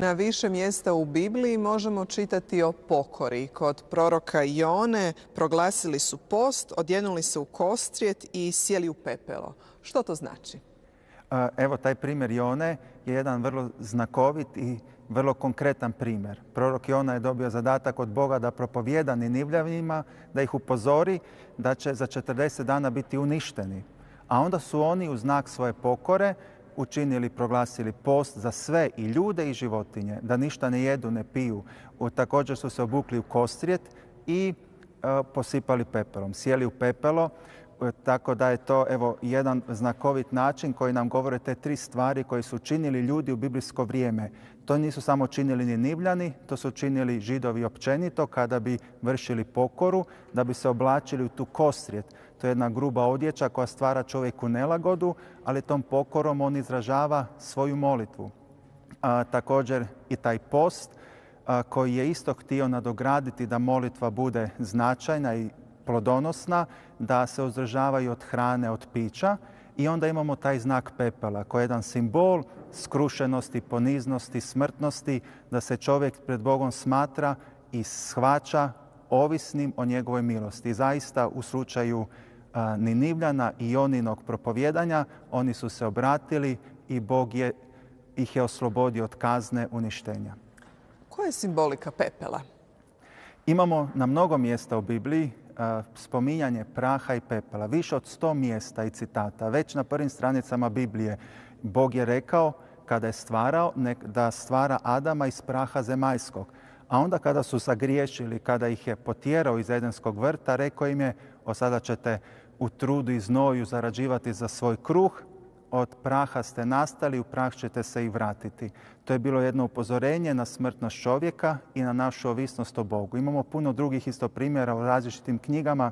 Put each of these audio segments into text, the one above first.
Na više mjesta u Bibliji možemo čitati o pokori. Kod proroka Jone proglasili su post, odjenuli se u kostrijet i sjeli u pepelo. Što to znači? Evo, taj primjer Jone je jedan vrlo znakovit i vrlo konkretan primjer. Prorok Jona je dobio zadatak od Boga da propovijeda Ninivljanima, da ih upozori da će za 40 dana biti uništeni. A onda su oni u znak svoje pokore učinili, proglasili post za sve, i ljude i životinje, da ništa ne jedu, ne piju. Također su se obukli u kostrijet i posipali pepelom, sjeli u pepelo. Tako da je to jedan znakovit način koji nam govore te tri stvari koje su činili ljudi u biblijsko vrijeme. To nisu samo činili Ninivljani, to su činili Židovi općenito kada bi vršili pokoru, da bi se oblačili u tu kostrijet. To je jedna gruba odjeća koja stvara čovjeku nelagodu, ali tom pokorom on izražava svoju molitvu. Također i taj post koji je isto htio nadograditi da molitva bude značajna i plodonosna, da se uzdržavaju od hrane, od pića. I onda imamo taj znak pepela koji je jedan simbol skrušenosti, poniznosti, smrtnosti, da se čovjek pred Bogom smatra i shvaća ovisnim o njegovoj milosti. I zaista u slučaju Ninivljana i Joninog propovjedanja oni su se obratili i Bog ih je oslobodio od kazne uništenja. Koja je simbolika pepela? Imamo na mnogo mjesta u Bibliji spominjanje praha i pepela. Više od 100 mjesta i citata. Već na prvim stranicama Biblije Bog je rekao kada je stvarao da stvara Adama iz praha zemaljskog. A onda kada su sagriješili, kada ih je potjerao iz Edenskog vrta, rekao im je: sada ćete u trudu i znoju zarađivati za svoj kruh, od praha ste nastali, u prah ćete se i vratiti. To je bilo jedno upozorenje na smrtnost čovjeka i na našu ovisnost o Bogu. Imamo puno drugih isto primjera u različitim knjigama.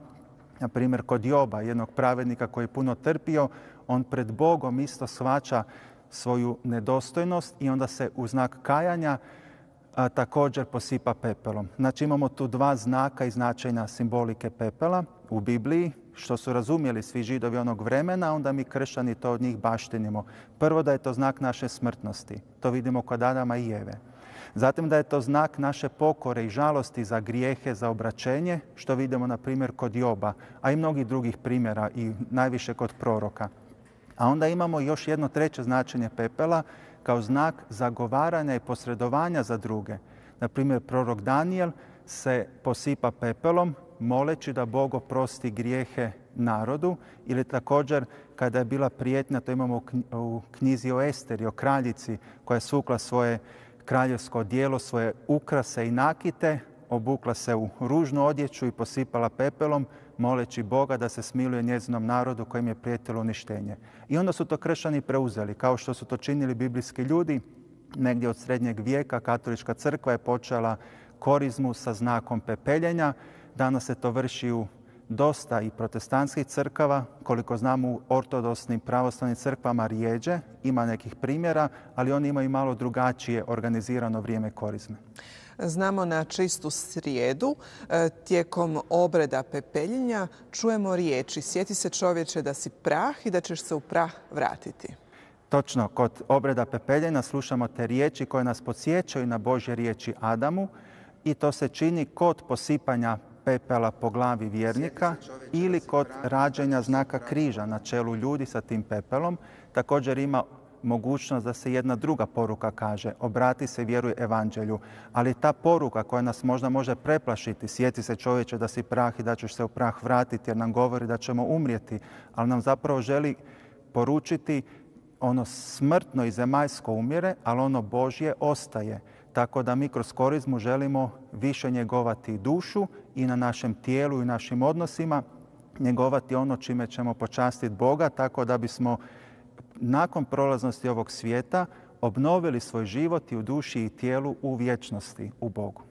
Na primjer, kod Joba, jednog pravednika koji je puno trpio, on pred Bogom isto shvaća svoju nedostojnost i onda se u znak kajanja također posipa pepelom. Znači imamo tu dva znaka i značajna simbolike pepela u Bibliji, što su razumjeli svi Židovi onog vremena, onda mi kršćani to od njih baštinimo. Prvo, da je to znak naše smrtnosti. To vidimo kod Adama i Eve. Zatim da je to znak naše pokore i žalosti za grijehe, za obraćenje, što vidimo na primjer kod Joba, a i mnogih drugih primjera i najviše kod proroka. A onda imamo još jedno treće značenje pepela kao znak zagovaranja i posredovanja za druge. Na primjer, prorok Danijel se posipa pepelom moleći da Bog oprosti grijehe narodu, ili također kada je bila prijetnja, to imamo u knjizi o Esteri, o kraljici koja je sukla svoje kraljevsko odijelo, svoje ukrase i nakite, obukla se u ružnu odjeću i posipala pepelom, moleći Boga da se smiluje njezinom narodu kojem je prijetilo uništenje. I onda su to kršćani preuzeli, kao što su to činili biblijski ljudi. Negdje od srednjeg vijeka katolička crkva je počela korizmu sa znakom pepeljenja. Danas se to vrši u dosta i protestantskih crkava. Koliko znamo, u ortodoksnim pravoslavnim crkvama rijeđe, ima nekih primjera, ali oni imaju malo drugačije organizirano vrijeme korizme. Znamo na čistu srijedu, tijekom obreda pepeljenja čujemo riječi: sjeti se čovječe da si prah i da ćeš se u prah vratiti. Točno, kod obreda pepeljenja slušamo te riječi koje nas podsjećaju na Božje riječi Adamu, i to se čini kod posipanja pepela po glavi vjernika ili kod rađenja znaka križa na čelu ljudi sa tim pepelom. Također ima mogućnost da se jedna druga poruka kaže: obrati se, vjeruj evanđelju. Ali ta poruka koja nas možda može preplašiti, sjeti se čovječe da si prah i da ćeš se u prah vratiti, jer nam govori da ćemo umrijeti, ali nam zapravo želi poručiti ono smrtno i zemaljsko umire, ali ono Božje ostaje. Tako da mi kroz korizmu želimo više njegovati dušu i na našem tijelu i našim odnosima, njegovati ono čime ćemo počastiti Boga, tako da bismo nakon prolaznosti ovog svijeta obnovili svoj život i u duši i tijelu u vječnosti u Bogu.